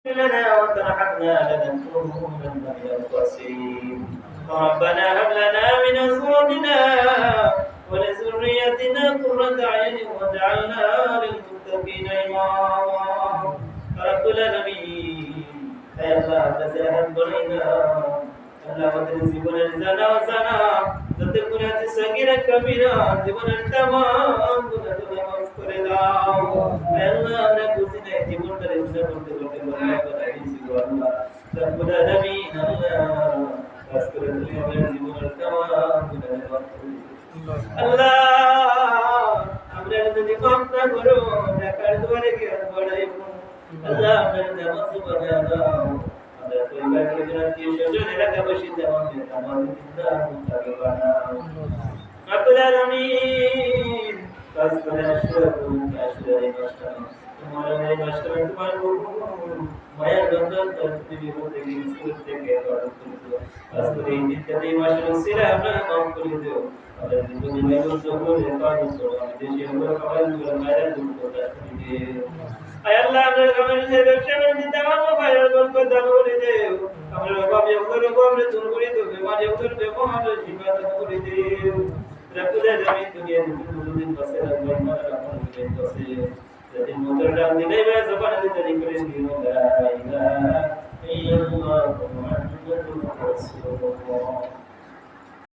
لنا وترحمنا لنكونن من الخاسرين ربنا هب لنا من أزواجنا ولذريتنا قرة أعين واجعلنا للمتقين إماما رب العالمين يا الله تسهل بنا الله وتنزل لنا وسنا تذكر صغيرة كبيرة জীবনের तमाम গুনাহগুলো মাফ করে দাও আল্লাহ আমরা বুঝি না জীবনটা রক্ষা করতে করতে বলা করে দিয়েছি গো আল্লাহ রব্বুল আলামিন আল্লাহ বাস করে তুমি আমাদের জীবনের तमाम গুনাহ মাফ করে দাও আল্লাহ আমরা যদি মাফ না করো ঢাকার দুয়ারে গিয়ে বড়াইবো আল্লাহ আমরা নামাজ পড়া দাও আমরা পরিবারকে জানিয়ে স্বজন এলাকাবাসী আমাদের আমাদের জিন্দা মুতাকে বানাও রব্বুল আলামিন কাজ করে আশরাফুল কাশিরাই মাশাআল্লাহ তোমার এই মাশাআল্লাহ তোমার মায়া গন্ধন তরতিবি হতে গিয়ে থেকে বড় করে কাজ করে এই জিন্দা মাশাআল্লাহ সিরা আমরা মাফ করে দিও আমাদের জীবনে মেহনত করে কাজ করো আমাদের জীবনে কামালগুলো মায়া দূর করে দিও আয় আল্লাহ আমাদের কামালের ব্যবসা বাণিজ্য তামাম ভাইয়ের বরকত দান করে দিও আমাদের অভাব যখন আমরা দূর করে দিও বিমার যখন ব্যবহার জীবন দান করে দিও রব্বুল আলামিন দুনিয়া দুদিন বসে রাখবেন না রাখুন দিন বসে যদি মোটর ডাল দিলে বা জবান দিতে করে দিও লা ইলাহা ইল্লাল্লাহ মুহাম্মাদুর রাসূলুল্লাহ